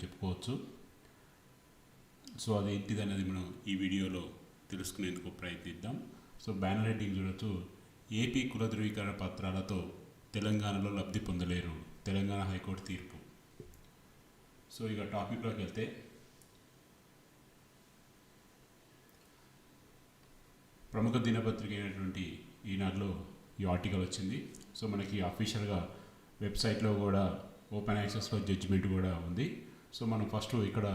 చెప్పుకోవచ్చు. సో అది ఏంటిది అనేది మనం ఈ వీడియోలో తెలుసుకునేందుకు ప్రయత్నిద్దాం. సో బ్యానర్ హెడ్డింగ్ చూడొచ్చు, ఏపీ కుల ధృవీకరణ పత్రాలతో తెలంగాణలో లబ్ధి పొందలేరు, తెలంగాణ హైకోర్టు తీర్పు. సో ఇక టాపిక్లోకి వెళ్తే, ప్రముఖ దినపత్రిక అయినటువంటి ఈనాడులో ఈ ఆర్టికల్ వచ్చింది. సో మనకి అఫీషియల్గా వెబ్సైట్లో కూడా ఓపెన్ యాక్సెస్లో జడ్జిమెంట్ కూడా ఉంది. సో మనం ఫస్ట్ ఇక్కడ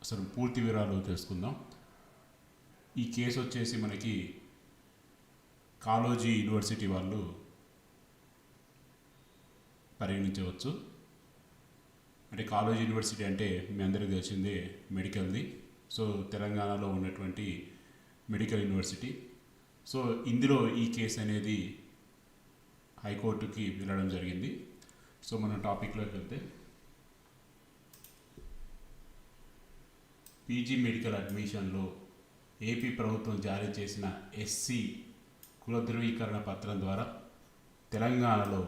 అసలు పూర్తి వివరాలు తెలుసుకుందాం. ఈ కేసు వచ్చేసి మనకి కాళోజీ యూనివర్సిటీ వాళ్ళు పరిగణించవచ్చు. అంటే కాళోజీ యూనివర్సిటీ అంటే మీ అందరికీ తెలిసిందే మెడికల్ది. సో తెలంగాణలో ఉన్నటువంటి మెడికల్ యూనివర్సిటీ. సో ఇందులో ఈ కేసు అనేది హైకోర్టుకి వెళ్ళడం జరిగింది. సో మనం టాపిక్లోకి వెళ్తే, పీజీ మెడికల్ అడ్మిషన్లో ఏపీ ప్రభుత్వం జారీ చేసిన ఎస్సీ కుల ధృవీకరణ పత్రం ద్వారా తెలంగాణలో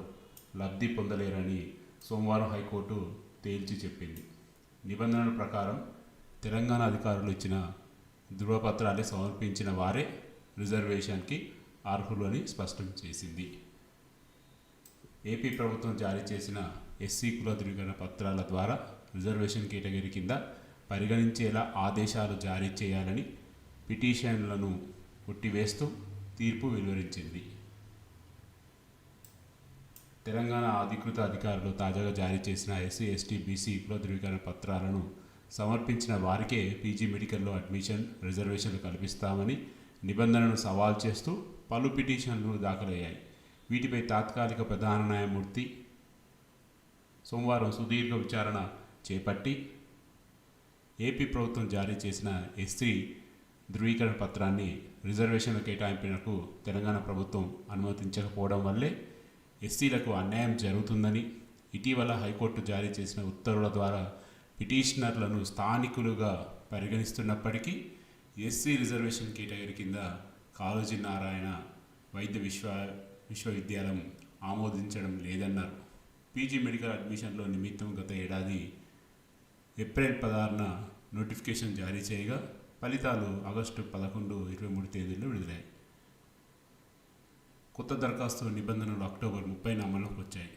లబ్ధి పొందలేరని సోమవారం హైకోర్టు తేల్చి చెప్పింది. నిబంధనల ప్రకారం తెలంగాణ అధికారులు ఇచ్చిన ధృవపత్రాలే సమర్పించిన వారే రిజర్వేషన్కి అర్హులు అని స్పష్టం చేసింది. ఏపీ ప్రభుత్వం జారీ చేసిన ఎస్సీ కుల ధృవీకరణ పత్రాల ద్వారా రిజర్వేషన్ కేటగిరీ కింద పరిగణించేలా ఆదేశాలు జారీ చేయాలని పిటిషన్లను కొట్టివేస్తూ తీర్పు వెలువరించింది. తెలంగాణ అధికృత అధికారులు తాజాగా జారీ చేసిన ఎస్సీ ఎస్టీ బీసీ కుల ధృవీకరణ పత్రాలను సమర్పించిన వారికే పీజీ మెడికల్లో అడ్మిషన్ రిజర్వేషన్లు కల్పిస్తామని నిబంధనను సవాల్ చేస్తూ పలు పిటిషన్లు దాఖలయ్యాయి. వీటిపై తాత్కాలిక ప్రధాన న్యాయమూర్తి సోమవారం సుదీర్ఘ విచారణ చేపట్టి ఏపీ ప్రభుత్వం జారీ చేసిన ఎస్సీ ధృవీకరణ పత్రాన్ని రిజర్వేషన్ల కేటాయింపునకు తెలంగాణ ప్రభుత్వం అనుమతించకపోవడం వల్లే ఎస్సీలకు అన్యాయం జరుగుతుందని, ఇటీవల హైకోర్టు జారీ చేసిన ఉత్తర్వుల ద్వారా పిటిషనర్లను స్థానికులుగా పరిగణిస్తున్నప్పటికీ ఎస్సీ రిజర్వేషన్ కేటగిరీ కింద కాళోజీ నారాయణ వైద్య విశ్వవిద్యాలయం ఆమోదించడం లేదన్నారు. పీజీ మెడికల్ అడ్మిషన్లో నిమిత్తం గత ఏడాది ఏప్రిల్ 16న నోటిఫికేషన్ జారీ చేయగా ఫలితాలు ఆగస్టు 11, 23 తేదీల్లో విడుదలయ్యాయి. కొత్త దరఖాస్తు నిబంధనలు అక్టోబర్ 30న అమలులోకి వచ్చాయి.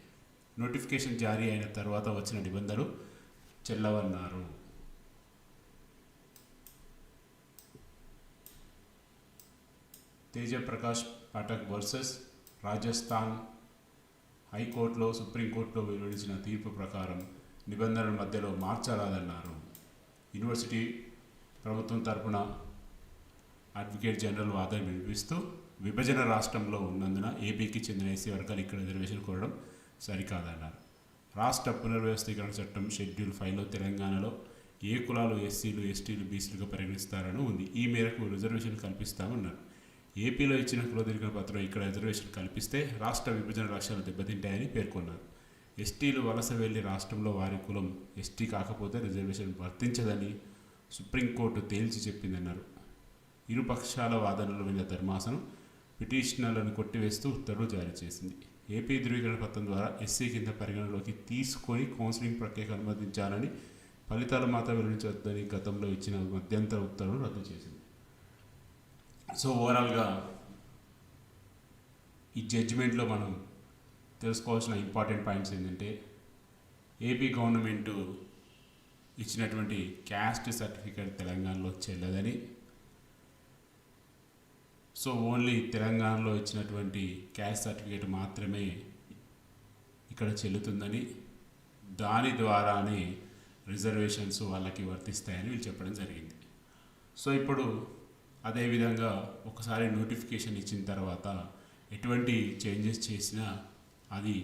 నోటిఫికేషన్ జారీ అయిన తర్వాత వచ్చిన నిబంధనలు చెల్లవన్నారు. తేజప్రకాష్ పాఠక్ వర్సెస్ రాజస్థాన్ హైకోర్టులో సుప్రీంకోర్టులో వెలువడించిన తీర్పు ప్రకారం నిబంధనల మధ్యలో మార్చరాదన్నారు. యూనివర్సిటీ ప్రభుత్వం తరపున అడ్వకేట్ జనరల్ వాదన వినిపిస్తూ, విభజన రాష్ట్రంలో ఉన్నందున ఏపీకి చెందిన ఎస్సీ వర్గాలు ఇక్కడ రిజర్వేషన్ కోరడం సరికాదన్నారు. రాష్ట్ర పునర్వ్యవస్థీకరణ చట్టం షెడ్యూల్ 5లో తెలంగాణలో ఏ కులాలు ఎస్సీలు ఎస్టీలు బీసీలుగా పరిగణిస్తారని ఉంది. ఈ మేరకు రిజర్వేషన్ కల్పిస్తామన్నారు. ఏపీలో ఇచ్చిన కుల ధృవీకరణ పత్రం ఇక్కడ రిజర్వేషన్ కల్పిస్తే రాష్ట్ర విభజన లక్ష్యాలు దెబ్బతింటాయని పేర్కొన్నారు. ఎస్టీలు వలస వెళ్లి రాష్ట్రంలో వారి కులం ఎస్టీ కాకపోతే రిజర్వేషన్ వర్తించదని సుప్రీంకోర్టు తేల్చి చెప్పిందన్నారు. ఇరు పక్షాల వాదనలు విన్న ధర్మాసనం పిటిషనర్లను కొట్టివేస్తూ ఉత్తర్వులు జారీ చేసింది. ఏపీ ధృవీకరణ పత్రం ద్వారా ఎస్సీ కింద పరిగణలోకి తీసుకొని కౌన్సిలింగ్ ప్రక్రియకు అనుమతించాలని, ఫలితాలు మాత్రం వెల్లడించవద్దని గతంలో ఇచ్చిన మధ్యంతర ఉత్తర్వులు రద్దు చేసింది. సో ఓవరాల్గా ఈ జడ్జిమెంట్లో మనం తెలుసుకోవాల్సిన ఇంపార్టెంట్ పాయింట్స్ ఏంటంటే, ఏపీ గవర్నమెంటు ఇచ్చినటువంటి క్యాస్ట్ సర్టిఫికేట్ తెలంగాణలో చెల్లదని, సో ఓన్లీ తెలంగాణలో ఇచ్చినటువంటి క్యాస్ట్ సర్టిఫికేట్ మాత్రమే ఇక్కడ చెల్లుతుందని, దాని ద్వారానే రిజర్వేషన్స్ వాళ్ళకి వర్తిస్తాయని వీళ్ళు చెప్పడం జరిగింది. సో ఇప్పుడు అదేవిధంగా ఒకసారి నోటిఫికేషన్ ఇచ్చిన తర్వాత ఎటువంటి చేంజెస్ చేసినా అది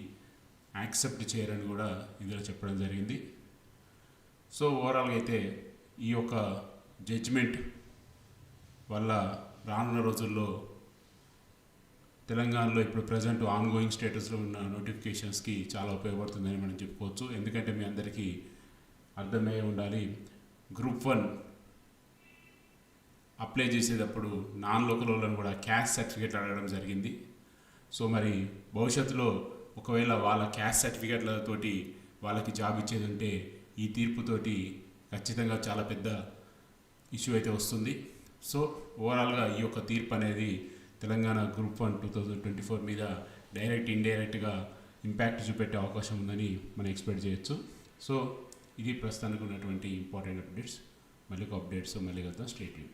యాక్సెప్ట్ చేయరని కూడా ఇందులో చెప్పడం జరిగింది. సో ఓవరాల్గా అయితే ఈ యొక్క జడ్జిమెంట్ వల్ల రానున్న రోజుల్లో తెలంగాణలో ఇప్పుడు ప్రజెంట్ ఆన్గోయింగ్ స్టేటస్లో ఉన్న నోటిఫికేషన్స్కి చాలా ఉపయోగపడుతుందని మనం చెప్పుకోవచ్చు. ఎందుకంటే మీ అందరికీ అర్థమయ్యే ఉండాలి, గ్రూప్ 1 అప్లై చేసేటప్పుడు నాన్ లోకల్ వాళ్ళని కూడా క్యాస్ట్ సర్టిఫికేట్ అడగడం జరిగింది. సో మరి భవిష్యత్తులో ఒకవేళ వాళ్ళ క్యాస్ట్ సర్టిఫికేట్లతోటి వాళ్ళకి జాబ్ ఇచ్చేది ఉంటే ఈ తీర్పుతోటి ఖచ్చితంగా చాలా పెద్ద ఇష్యూ అయితే వస్తుంది. సో ఓవరాల్గా ఈ యొక్క తీర్పు అనేది తెలంగాణ గ్రూప్ 1 2024 మీద డైరెక్ట్ ఇండైరెక్ట్గా ఇంపాక్ట్ చూపెట్టే అవకాశం ఉందని మనం ఎక్స్పెక్ట్ చేయొచ్చు. సో ఇది ప్రస్తుతానికి ఉన్నటువంటి ఇంపార్టెంట్ అప్డేట్స్. మళ్ళీ ఒక అప్డేట్స్ మళ్ళీ కలుద్దాం. Stay tune.